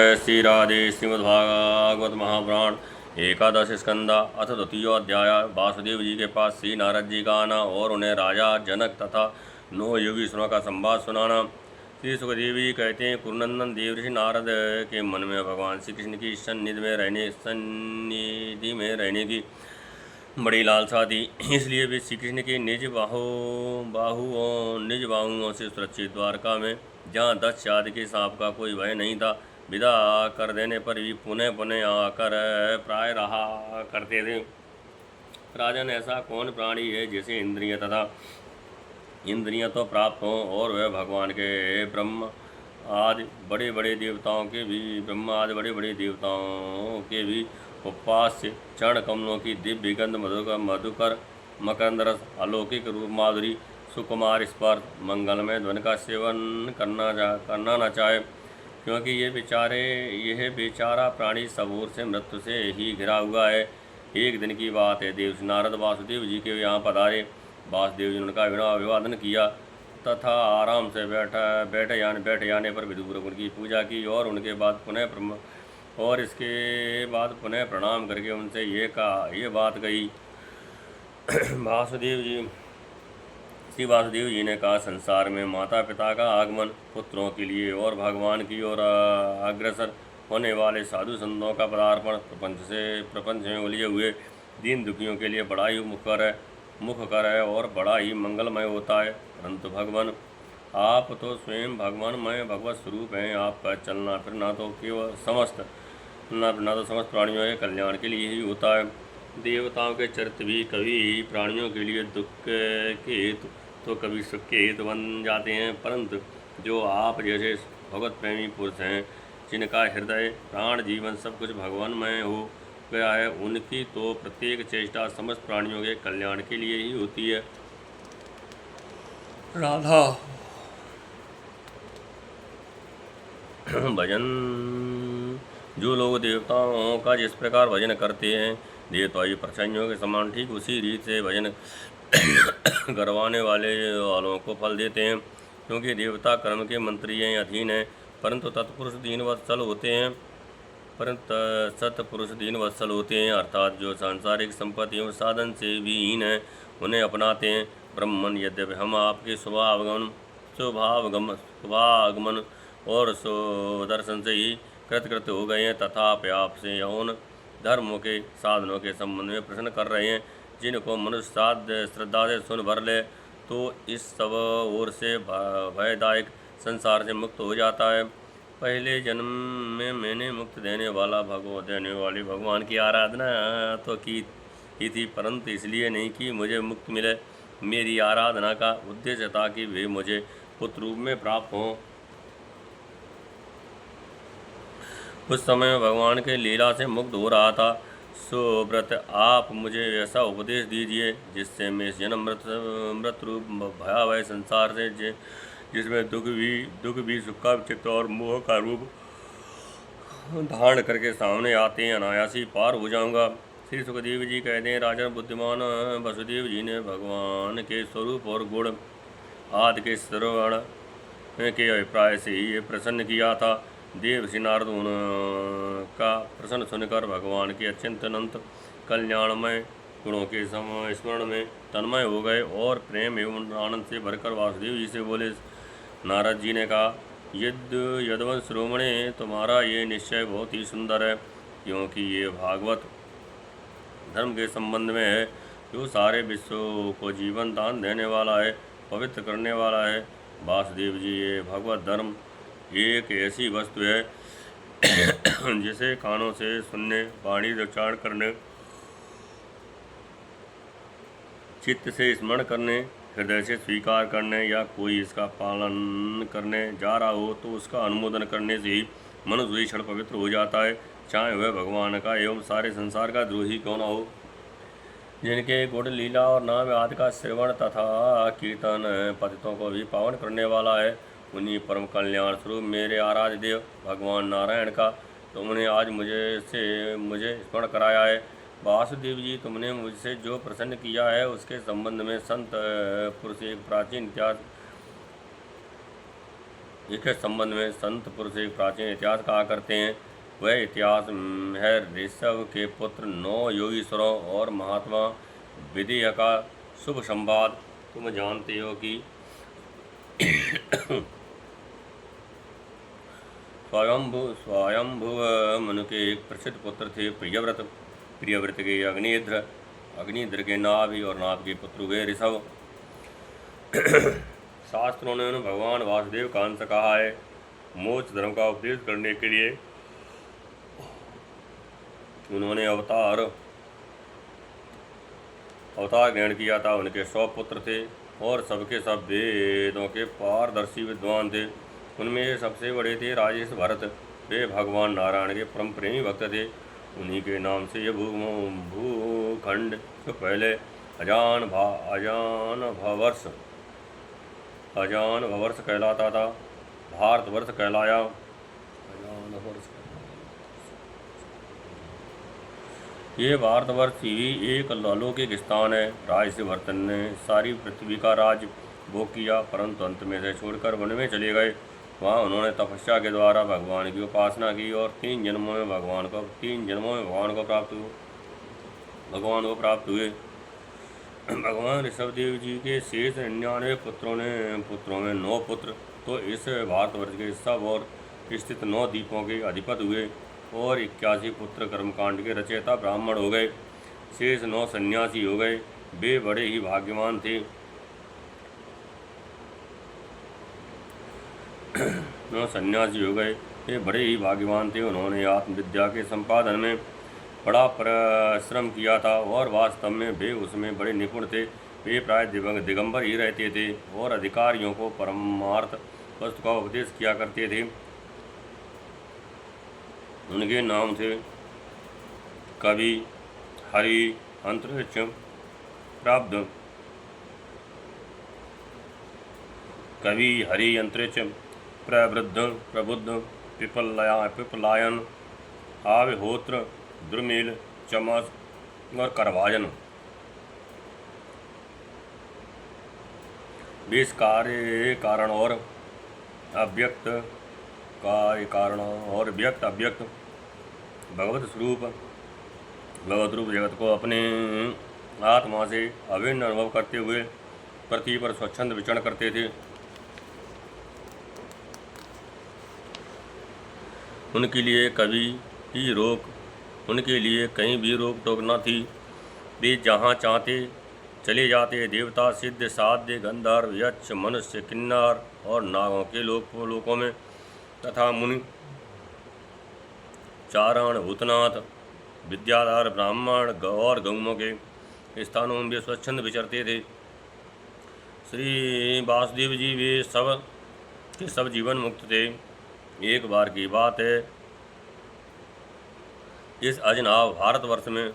श्री राधे श्रीमद्भागवत महापुराण एकादश स्कंदा अथ द्वितीयोध्याय। वासुदेव जी के पास श्री नारद जी का आना और उन्हें राजा जनक तथा 9 योगीश्वरों का संवाद सुनाना। श्री सुखदेव जी कहते हैं, कुरुनंदन देव ऋषि नारद के मन में भगवान श्री कृष्ण की सन्निधि में रहने की बड़ी लालसा थी। इसलिए वे श्री कृष्ण के निज बाहुओं से सुरक्षित द्वारका में, जहाँ दक्ष आदि के सांप का कोई भय नहीं था, विदा कर देने पर भी पुनः पुनः आकर प्राय रहा करते थे। राजन, ऐसा कौन प्राणी है जिसे इंद्रियां तो प्राप्त हों और वह भगवान के ब्रह्मा आदि बड़े बड़े देवताओं के भी उपास्य चरण कमलों की दिव्य गंध मधुकर मकरंद रस, अलौकिक रूप माधुरी, सुकुमार स्पर्श, मंगलमय ध्वनि का सेवन करना न चाहे, क्योंकि यह बेचारा प्राणी सब ओर से मृत्यु से ही घिरा हुआ है। एक दिन की बात है, देव नारद वासुदेव जी के यहाँ पधारे। वासुदेव जी ने उनका अभिवादन किया तथा आराम से बैठ जाने पर विदुर उनकी पूजा की और इसके बाद पुनः प्रणाम करके उनसे ये बात कही। श्री वासुदेव जी ने कहा, संसार में माता पिता का आगमन, पुत्रों के लिए और भगवान की ओर अग्रसर होने वाले साधु संतों का पदार्पण प्रपंच में उलझे हुए दीन दुखियों के लिए बड़ा ही मुखकर है और बड़ा ही मंगलमय होता है। परंतु भगवान, आप तो स्वयं भगवानमय भगवत स्वरूप हैं। आपका चलना फिरना तो समस्त प्राणियों के कल्याण के लिए ही होता है। देवताओं के चरित्र भी कभी प्राणियों के लिए दुख के हेतु तो कभी सुख के हेतु बन जाते हैं, परंतु जो आप जैसे भगवत प्रेमी पुरुष हैं, जिनका हृदय प्राण जीवन सब कुछ भगवानमय हो गया है, उनकी तो प्रत्येक चेष्टा समस्त प्राणियों के कल्याण के लिए ही होती है। राधा भजन, जो लोग देवताओं का जिस प्रकार भजन करते हैं, देवताई प्रसन्नों के समान ठीक उसी रीत से भजन करवाने वालों को फल देते हैं, क्योंकि देवता कर्म के मंत्री हैं, अधीन हैं, परंतु सत्पुरुष दीन वत्सल होते हैं, अर्थात जो सांसारिक संपत्ति एवं साधन से भी हीन हैं, उन्हें अपनाते हैं। ब्रह्मन, यद्यपि हम आपके शुभागमन और सुदर्शन से ही कृतकृत्य हो गए हैं, तथापि आपसे यौन धर्मों के साधनों के संबंध में प्रश्न कर रहे हैं, जिनको मनुष्य श्रद्धा से सुन भर ले तो इस सब ओर से भयदायक संसार से मुक्त हो जाता है। पहले जन्म में मैंने मुक्त देने वाली भगवान की आराधना तो की ही थी, परंतु इसलिए नहीं कि मुझे मुक्ति मिले। मेरी आराधना का उद्देश्य था कि वे मुझे पुत्र रूप में प्राप्त हों। उस समय में भगवान के लीला से मुक्त हो रहा था। सुव्रत, आप मुझे ऐसा उपदेश दीजिए जिससे मैं इस जन्म मृत रूप भयावह संसार से, जिसमें दुख भी सुख का चित्त और मोह का रूप धारण करके सामने आते हैं, अनायासी पार हो जाऊंगा। श्री सुखदेव जी कहते हैं, राजन बुद्धिमान वसुदेव जी ने भगवान के स्वरूप और गुण आदि के श्रवण के अभिप्राय से ही प्रसन्न किया था। देव श्री नारद उनका प्रसन्न सुनकर भगवान के अत्यंत अनंत कल्याणमय गुणों के स्मरण में तन्मय हो गए और प्रेम एवं आनंद से भरकर वासुदेव जी से बोले। नारद जी ने कहा, यदवंश श्रोमणे, तुम्हारा ये निश्चय बहुत ही सुंदर है, क्योंकि ये भागवत धर्म के संबंध में है, जो सारे विश्व को जीवन दान देने वाला है, पवित्र करने वाला है। वासुदेव जी, ये भगवत धर्म एक ऐसी वस्तु है जिसे कानों से सुनने, वाणी से उच्चारण करने, चित्त से स्मरण करने, हृदय से स्वीकार करने या कोई इसका पालन करने जा रहा हो तो उसका अनुमोदन करने से ही मनुष्य ही क्षण पवित्र हो जाता है, चाहे वह भगवान का एवं सारे संसार का द्रोही क्यों न हो। जिनके गुण लीला और नाम आदि का श्रवण तथा कीर्तन पतितों को भी पावन करने वाला है, उन्हीं परम कल्याण स्वरूप मेरे आराध्य देव भगवान नारायण का तुमने आज मुझे स्मरण कराया है। वासुदेव जी, तुमने मुझसे जो प्रसन्न किया है उसके संबंध में संत पुरुष एक प्राचीन इतिहास इसके संबंध में संत पुरुष एक प्राचीन इतिहास कहा करते हैं। वह इतिहास है ऋषभ के पुत्र 9 योगीश्वरों और महात्मा विदेह का शुभ संवाद। तुम जानते हो कि स्वयंभुव मनु के एक प्रसिद्ध पुत्र थे प्रियव्रत। प्रियव्रत के अग्निध्र, अग्निध्र के नाभि और नाभ के पुत्र हुए ऋषभ। शास्त्रों ने उन्हें भगवान वासुदेव का अंश कहा है। मोक्ष धर्म का उपदेश करने के लिए उन्होंने अवतार ग्रहण किया था। उनके 100 पुत्र थे और सबके सब वेदों के पारदर्शी विद्वान थे। उनमें सबसे बड़े थे राजेश भरत। वे भगवान नारायण के परम प्रेमी भक्त थे। उन्हीं के नाम से यह भूखंड तो पहले अजान भवर्ष कहलाता था, भारतवर्ष कहलाया। ये भारतवर्ष ही एक अलौकिक स्थान है। राजर्षि भरत ने सारी पृथ्वी का राज भोग किया, परंतु अंत में से छोड़कर वन में चले गए। वहाँ उन्होंने तपस्या के द्वारा भगवान की उपासना की और 3 जन्मों में भगवान को प्राप्त हुए। भगवान ऋषभदेव जी के शेष 99 पुत्रों में 9 पुत्र तो इस भारतवर्ष के सब और स्थित 9 द्वीपों के अधिपति हुए और 81 पुत्र कर्मकांड के रचयिता ब्राह्मण हो गए। शेष 9 सन्यासी हो गए। वे बड़े ही भाग्यवान थे। 9 सन्यासी हो गए। वे बड़े ही भाग्यवान थे। उन्होंने आत्मविद्या के संपादन में बड़ा परिश्रम किया था और वास्तव में वे उसमें बड़े निपुण थे। वे प्राय दिगंबर ही रहते थे और अधिकारियों को परमार्थ वस्तु का उपदेश किया करते थे। उनके नाम थे कवि, हरि, अंतरिक्ष, प्रबुद्ध, पिपलायन, आविहोत्र, द्रुमिल, चमस और करभाजन। विष कार्य कारण और अव्यक्त अव्यक्त भगवत रूप जगत को अपने आत्मा से अभिन्न अनुभव करते हुए पृथ्वी पर स्वच्छंद विचरण करते थे। उनके लिए कहीं भी रोक टोक न थी। वे जहाँ चाहते चले जाते। देवता, सिद्ध, साध्य, गंधर्व, यक्ष, मनुष्य, किन्नर और नागों के लोकों में तथा मुनि, चारण, भूतनाथ, विद्याधर, ब्राह्मण और गौओं के स्थानों में वे स्वच्छंद विचरते थे। श्री वासुदेव जी वे सब जीवन मुक्त थे। एक बार की बात है, इस अजनाभ भारतवर्ष में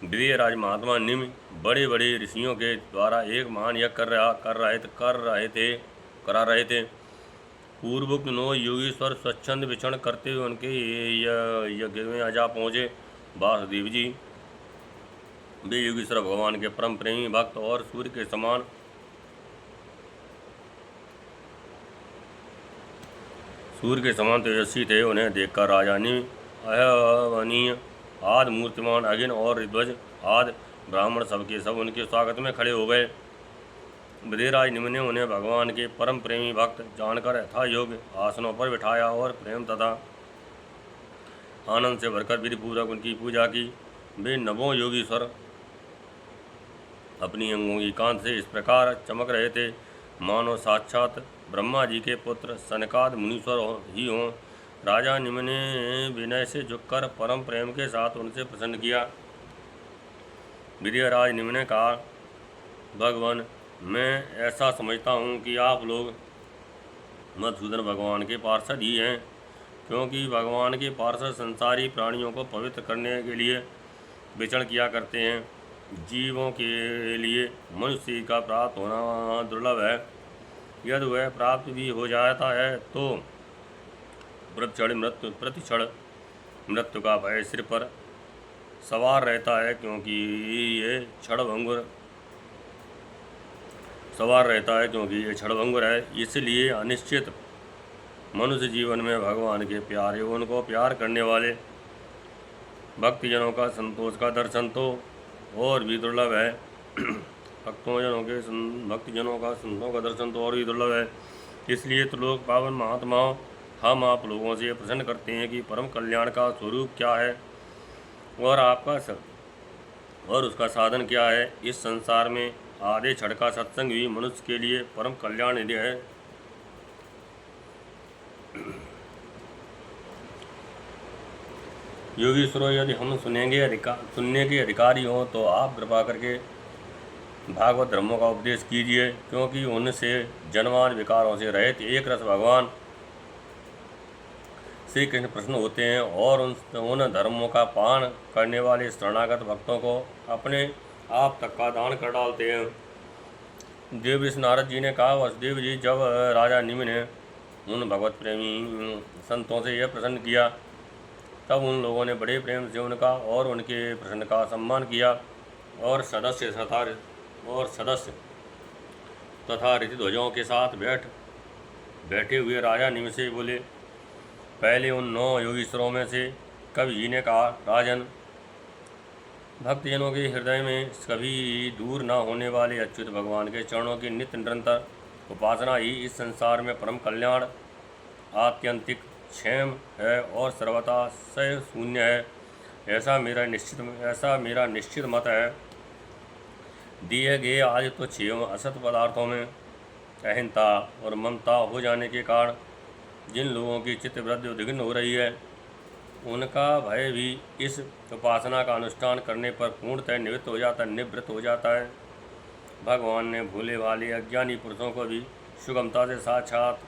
विदेहराज महात्मा निमि बड़े बड़े ऋषियों के द्वारा एक महान यज्ञ करा रहे थे। पूर्वोक्त 9 योगीश्वर स्वच्छंद विचरण करते हुए उनके यज्ञ में आजा पहुँचे। वासुदेव जी वे योगीश्वर भगवान के परम प्रेमी भक्त और सूर्य के समान तेजस्वी थे। उन्हें देखकर राजा निमि, अहवनीय, आदि मूर्तिमान, अगिन और ध्वज आदि ब्राह्मण सबके सब उनके स्वागत में खड़े हो गए। विदेहराज निमि ने उन्हें भगवान के परम प्रेमी भक्त जानकर यथा योग्य आसनों पर बिठाया और प्रेम तथा आनंद से भरकर विधिपूर्वक उनकी पूजा की। वे 9 योगीश्वर अपनी अंगों की कांत से इस प्रकार चमक रहे थे मानो साक्षात ब्रह्मा जी के पुत्र सनकाद मुनीश्वर ही हों। राजा निमि ने विनय से झुककर परम प्रेम के साथ उनसे प्रसन्न किया। विदेहराज निमि ने कहा, भगवान, मैं ऐसा समझता हूँ कि आप लोग मधुसूदन भगवान के पार्षद ही हैं, क्योंकि भगवान के पार्षद संसारी प्राणियों को पवित्र करने के लिए विचरण किया करते हैं। जीवों के लिए मनुष्य का प्राप्त होना दुर्लभ है। यदि वह प्राप्त भी हो जाता है तो प्रतिक्षण मृत्यु का भय सिर पर सवार रहता है, क्योंकि ये क्षणभंगुर है। इसलिए अनिश्चित मनुष्य जीवन में भगवान के प्यारे उनको प्यार करने वाले भक्तजनों का संतोष का दर्शन तो और भी दुर्लभ है। भक्तजनों का संतों का दर्शन तो और भी दुर्लभ है। इसलिए तो लोग पावन महात्माओं हम आप लोगों से प्रश्न करते हैं कि परम कल्याण का स्वरूप क्या है और उसका साधन क्या है। इस संसार में आधे क्षण का सत्संग भी मनुष्य के लिए परम कल्याण निधि है। योगीश्वरों, यदि हम सुनने के अधिकारी हों तो आप कृपा करके भागवत धर्मों का उपदेश कीजिए, क्योंकि उनसे जन्मान विकारों से रहित एक रस भगवान श्री कृष्ण प्रसन्न होते हैं और उन धर्मों का पान करने वाले शरणागत भक्तों को अपने आप तक का दान कर डालते हैं। देव ऋषि नारद जी ने कहा, वसुदेव जी, जब राजा निमि ने उन भगवत प्रेमी संतों से यह प्रश्न किया तब उन लोगों ने बड़े प्रेम से उनका और उनके प्रश्न का सम्मान किया और सदस्य तथा ऋतुध्वजों के साथ बैठे हुए राजा निमि से बोले। पहले उन 9 योगीश्वरों में से कवि जी ने कहा, राजन, भक्तजनों के हृदय में कभी दूर न होने वाले अच्युत भगवान के चरणों की नित्य निरंतर उपासना ही इस संसार में परम कल्याण, आत्यंतिक क्षेम है और सर्वथा क्षय शून्य है। ऐसा मेरा निश्चित मत है। दिए गए आज तो 6 असत पदार्थों में अहिंसा और ममता हो जाने के कारण जिन लोगों की चित्तवृत्ति उद्विग्न हो रही है, उनका भय भी इस उपासना का अनुष्ठान करने पर पूर्णतः निवृत्त हो जाता है। भगवान ने भोले भाले अज्ञानी पुरुषों को भी सुगमता से साक्षात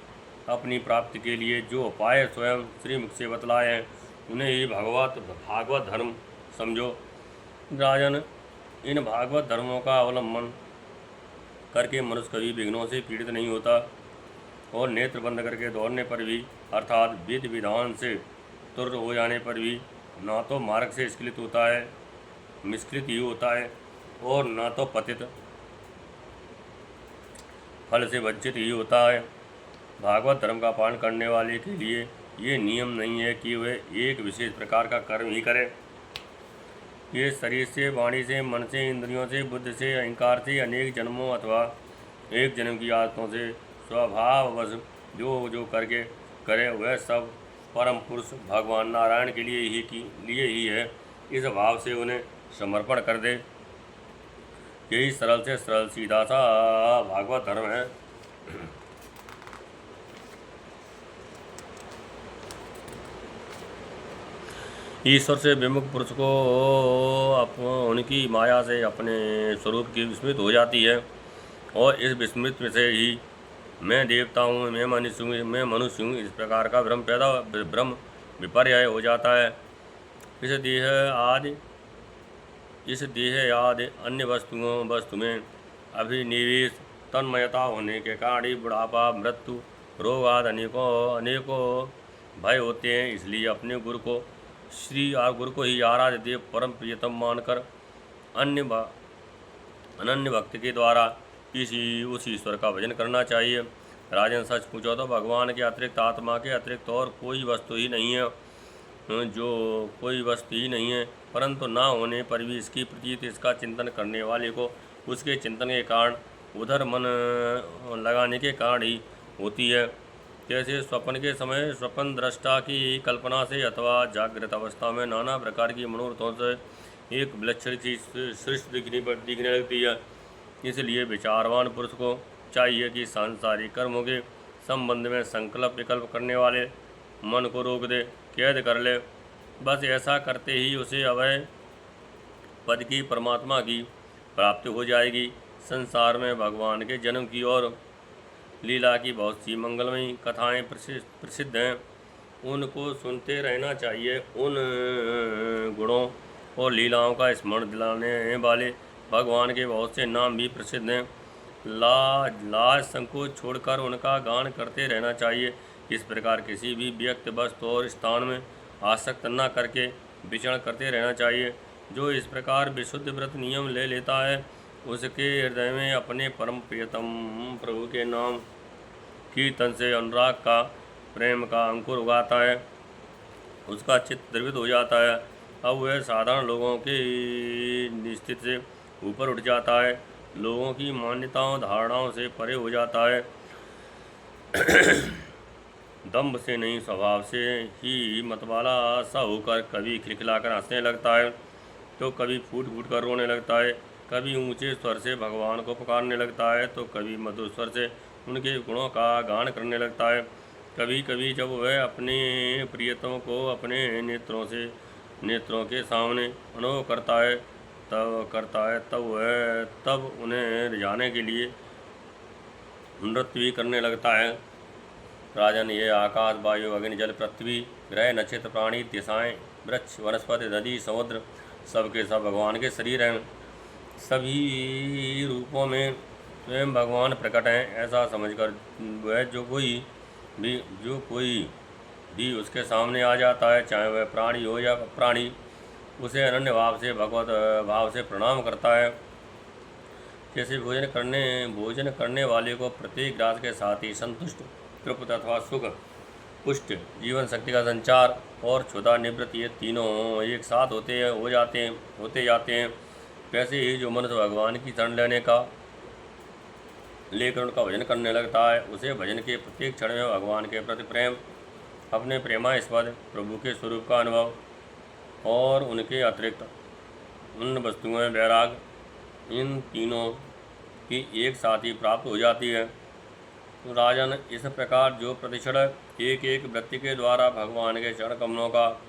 अपनी प्राप्ति के लिए जो उपाय स्वयं श्रीमुख से बतलाए हैं, उन्हें ही भागवत धर्म समझो। राजन, इन भागवत धर्मों का अवलंबन करके मनुष्य कभी विघ्नों से पीड़ित नहीं होता और नेत्र बंद करके दौड़ने पर भी, अर्थात विधि विधान से तुर हो जाने पर भी, ना तो मार्ग से मिस्कृत ही होता है और ना तो पतित फल से वंचित ही होता है। भागवत धर्म का पालन करने वाले के लिए ये नियम नहीं है कि वे एक विशेष प्रकार का कर्म ही करें। ये शरीर से, वाणी से, मन से, इंद्रियों से, बुद्धि से, अहंकार से, अनेक जन्मों अथवा एक जन्म की आदतों से स्वभाववश जो करके करे वह सब परम पुरुष भगवान नारायण के लिए ही है। इस भाव से उन्हें समर्पण कर दे। यही सरल से सरल सीधा सा भागवत धर्म है। ईश्वर से विमुख पुरुष को उनकी माया से अपने स्वरूप की विस्मृत हो जाती है और इस विस्मृत से ही मैं देवता हूँ, मैं मनुष्य हूँ, इस प्रकार का भ्रम विपर्य हो जाता है। इस देह आदि अन्य वस्तु में अभिनिवेश तन्मयता होने के कारण ही बुढ़ापा, मृत्यु, रोग आदि अनेकों भय होते हैं। इसलिए अपने गुरु को ही आराध्य देव परम प्रियतम मानकर अनन्य भक्ति के द्वारा उस ईश्वर का भजन करना चाहिए। राजन, सच पूछो तो भगवान के अतिरिक्त, आत्मा के अतिरिक्त और कोई वस्तु ही नहीं है, परंतु ना होने पर भी इसकी प्रतीत, इसका चिंतन करने वाले को उसके चिंतन के कारण, उधर मन लगाने के कारण ही होती है। जैसे स्वप्न के समय स्वप्न दृष्टा की कल्पना से अथवा जागृत अवस्था में नाना प्रकार की मनोरथों से एक विलक्षण चीज सृष्टि दिखने लगती है। इसलिए विचारवान पुरुष को चाहिए कि सांसारिक कर्मों के संबंध में संकल्प विकल्प करने वाले मन को रोक दे, कैद कर ले। बस ऐसा करते ही उसे अभय पद की, परमात्मा की प्राप्ति हो जाएगी। संसार में भगवान के जन्म की और लीला की बहुत सी मंगलमयी कथाएं प्रसिद्ध हैं, उनको सुनते रहना चाहिए। उन गुणों और लीलाओं का स्मरण दिलाने वाले भगवान के बहुत से नाम भी प्रसिद्ध हैं। लाज संकोच छोड़कर उनका गान करते रहना चाहिए। इस प्रकार किसी भी व्यक्ति, वस्तु और स्थान में आसक्त न करके विचरण करते रहना चाहिए। जो इस प्रकार विशुद्ध व्रत नियम ले लेता है, उसके हृदय में अपने परम प्रियतम प्रभु के नाम कीर्तन से अनुराग का प्रेम का अंकुर उगाता है, उसका चित्त द्रवित हो जाता है। अब वह साधारण लोगों की स्थिति से ऊपर उठ जाता है, लोगों की मान्यताओं धारणाओं से परे हो जाता है। दम्भ से नहीं, स्वभाव से ही मतवाला सा होकर कभी खिलखिलाकर हंसने लगता है, तो कभी फूट फूट कर रोने लगता है। कभी ऊंचे स्वर से भगवान को पुकारने लगता है, तो कभी मधुर स्वर से उनके गुणों का गान करने लगता है। कभी कभी जब वह अपने प्रियतमों को अपने नेत्रों के सामने अनुभव तब उन्हें रिझाने के लिए नृत्य भी करने लगता है। राजन, ये आकाश, वायु, अग्नि, जल, पृथ्वी, ग्रह, नक्षत्र, प्राणी, दिशाएं, वृक्ष, वनस्पति, नदी, समुद्र, सबके सब भगवान के शरीर हैं। सभी रूपों में स्वयं भगवान प्रकट हैं, ऐसा समझकर वह जो कोई भी उसके सामने आ जाता है, चाहे वह प्राणी हो या प्राणी, उसे अनन्य भाव से भगवत भाव से प्रणाम करता है। जैसे भोजन करने वाले को प्रत्येक ग्रास के साथ ही संतुष्ट, तृप्त अथवा सुख, पुष्ट, जीवन शक्ति का संचार और क्षुधा निवृत्ति, ये तीनों एक साथ होते जाते हैं। वैसे ही जो मनुष्य भगवान की शरण लेकर उनका भजन करने लगता है, उसे भजन के प्रत्येक क्षण में भगवान के प्रति प्रेम, अपने प्रेमास्पद प्रभु के स्वरूप का अनुभव और उनके अतिरिक्त उन वस्तुओं में वैराग, इन तीनों की एक साथ ही प्राप्त हो जाती है। तो राजन, इस प्रकार जो प्रतिक्षण एक एक व्यक्ति के द्वारा भगवान के चरण कमलों का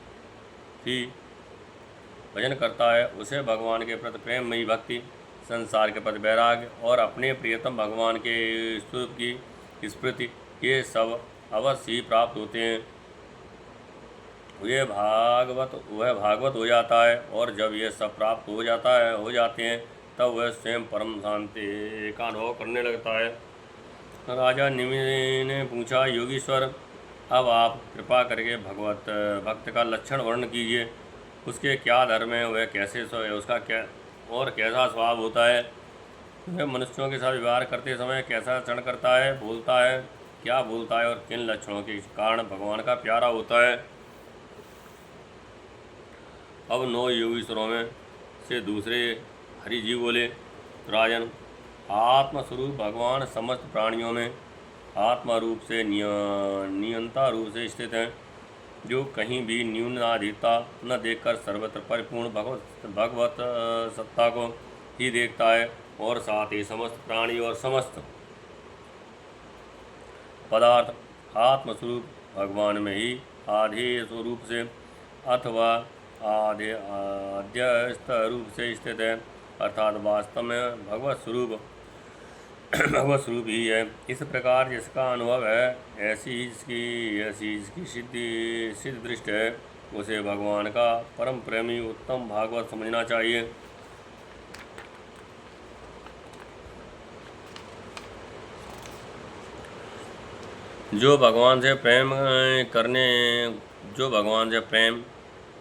ही भजन करता है, उसे भगवान के प्रति प्रेममयी भक्ति, संसार के प्रति वैराग्य और अपने प्रियतम भगवान के स्वरूप की स्मृति, ये सब अवश्य ही प्राप्त होते हैं। वह भागवत हो जाता है, और जब ये सब प्राप्त हो जाते हैं, तब वह स्वयं परम शांति का अनुभव करने लगता है। राजा निमि ने पूछा, योगीश्वर, अब आप कृपा करके भक्त का लक्षण वर्णन कीजिए। उसके क्या धर्म है, वह कैसे उसका क्या और कैसा स्वभाव होता है, वह मनुष्यों के साथ व्यवहार करते समय कैसा आचरण करता है, क्या बोलता है और किन लक्षणों के कारण भगवान का प्यारा होता है। अब 9 योगीश्वरों में से दूसरे हरि जी बोले, राजन, आत्मस्वरूप भगवान समस्त प्राणियों में आत्मा रूप से नियंता रूप से स्थित हैं, जो कहीं भी न्यूनाधिकता न देखकर सर्वत्र परिपूर्ण भगवत सत्ता को ही देखता है, और साथ ही समस्त प्राणी और समस्त पदार्थ आत्मस्वरूप भगवान में ही आधेय स्वरूप से अथवा आद्यस्थ रूप से स्थित है, अर्थात वास्तव में भगवत स्वरूप ही है। इस प्रकार जिसका अनुभव है, ऐसी जिसकी सिद्ध दृष्टि है, उसे भगवान का परम प्रेमी उत्तम भागवत समझना चाहिए। जो भगवान से प्रेम,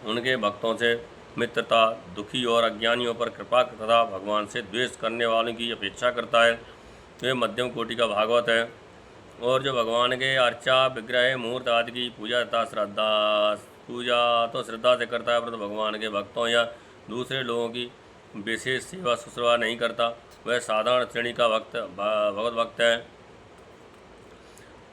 उनके भक्तों से मित्रता, दुखी और अज्ञानियों पर कृपा तथा भगवान से द्वेष करने वालों की अपेक्षा करता है, वे मध्यम कोटि का भागवत है। और जो भगवान के अर्चा, विग्रह, मूर्त आदि की पूजा तो श्रद्धा से करता है, परंतु भगवान के भक्तों या दूसरे लोगों की विशेष सेवा शुश्रूषा नहीं करता, वह साधारण श्रेणी का भगवत भक्त है।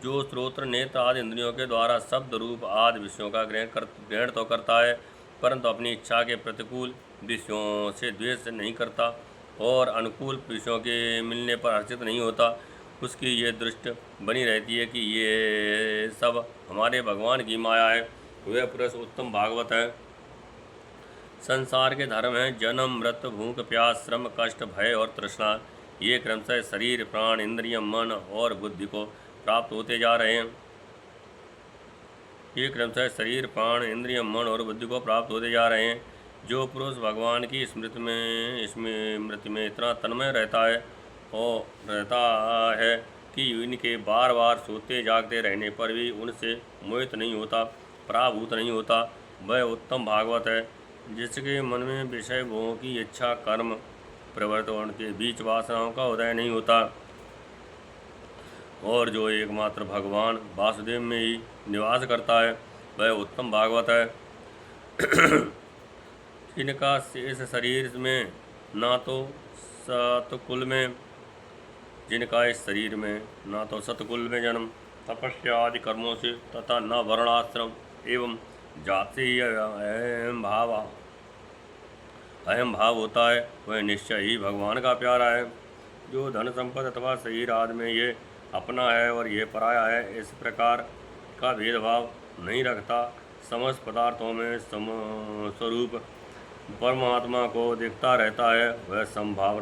जो श्रोत्र, नेत्र आदि इंद्रियों के द्वारा शब्द, रूप आदि विषयों का ग्रहण तो करता है, परंतु अपनी इच्छा के प्रतिकूल विषयों से द्वेष नहीं करता और अनुकूल विषयों के मिलने पर हर्षित नहीं होता, उसकी ये दृष्टि बनी रहती है कि ये सब हमारे भगवान की माया है, वह पुरुष उत्तम भागवत है। संसार के धर्म हैं जन्म, मृत्यु, भूख, प्यास, श्रम, कष्ट, भय और तृष्णा, ये क्रमशः शरीर, प्राण, इंद्रिय, मन और बुद्धि को प्राप्त होते जा रहे हैं। ये क्रमशः शरीर, प्राण, इंद्रिय, मन और बुद्धि को प्राप्त होते जा रहे हैं। जो पुरुष भगवान की स्मृति में इतना तन्मय रहता है कि इनके बार बार सोते जागते रहने पर भी उनसे मोहित नहीं होता, पराभूत नहीं होता, वह उत्तम भागवत है। जिसके मन में विषय भोगों की इच्छा, कर्म, प्रवृत्ति और उनके बीच वासनाओं का उदय नहीं होता, और जो एकमात्र भगवान वासुदेव में ही निवास करता है वह उत्तम भागवत है। जिनका शेष शरीर में ना तो सतकुल में जिनका इस शरीर में ना तो सतकुल में जन्म, तपस्या आदि कर्मों से तथा न वर्णाश्रम एवं जाति ही अहम भाव होता है, वह निश्चय ही भगवान का प्यारा है। जो धन संपद अथवा शरीर आदि में ये अपना है और ये पराया है, इस प्रकार का भेदभाव नहीं रखता, समस्त पदार्थों में स्वरूप परमात्मा को देखता रहता है, वह समभाव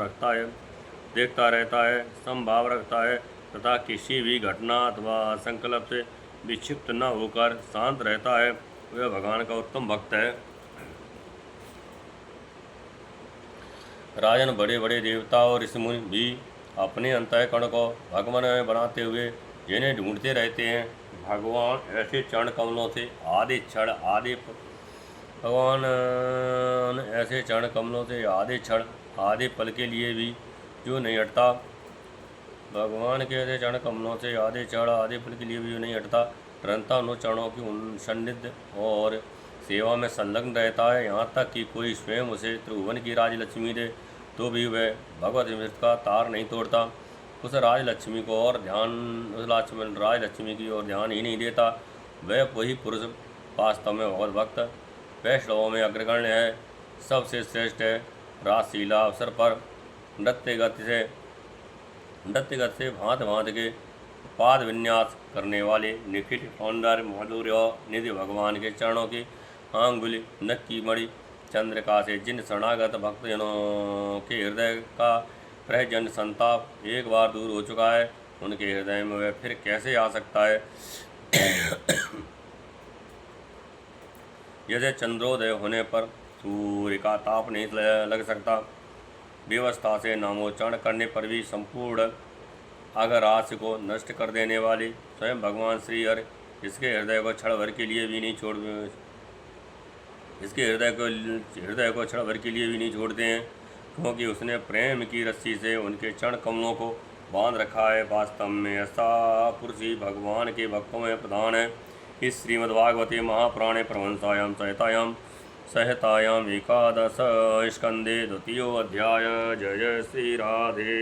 रखता है तथा किसी भी घटना अथवा संकल्प से विक्षिप्त न होकर शांत रहता है, वह भगवान का उत्तम भक्त है। राजन, बड़े बड़े देवता और ऋषिमुनि भी अपने अंतःकरण को भगवान में बनाते हुए जिन्हें ढूंढते रहते हैं, भगवान ऐसे चरण कमलों से आधे पल के लिए भी जो नहीं हटता, भगवान के ऐसे चरण कमलों से आधे पल के लिए भी जो नहीं हटता, निरंतर उन चरणों की सन्निध और सेवा में संलग्न रहता है। यहाँ तक कि कोई स्वयं उसे त्रिभुवन की राजलक्ष्मी दे तो भी वह भगवत अमृत का तार नहीं तोड़ता। उस राजलक्ष्मी की ओर ध्यान ही नहीं देता। वह वही पुरुष वास्तव में भगवत भक्त वैष्णवों में अग्रगण्य है, सबसे श्रेष्ठ है। रासलीला अवसर पर नृत्य गति से भांत भांत के पाद विन्यास करने वाले निखिल सौंदर्य माधुर्य निधि भगवान के चरणों की आंगुली नख की मणि चंद्रिका से जिन शरणागत भक्तजनों के हृदय का प्रजन संताप एक बार दूर हो चुका है, उनके हृदय में वह फिर कैसे आ सकता है। जैसे चंद्रोदय होने पर सूर्य का ताप नहीं लग सकता, व्यवस्था से नामोच्चारण करने पर भी संपूर्ण आगरास्य को नष्ट कर देने वाली स्वयं भगवान श्री हरि इसके हृदय को क्षण भर के लिए भी नहीं छोड़ते हैं, क्योंकि उसने प्रेम की रस्सी से उनके चरण कमलों को बांध रखा है। वास्तव में ऐसा पुरुष ही भगवान के भक्तों में प्रधान है। इस श्रीमद्भागवते महापुराणे परमहंसायां संहितायां एकादश स्कंदे 2 अध्याय। जय श्री राधे।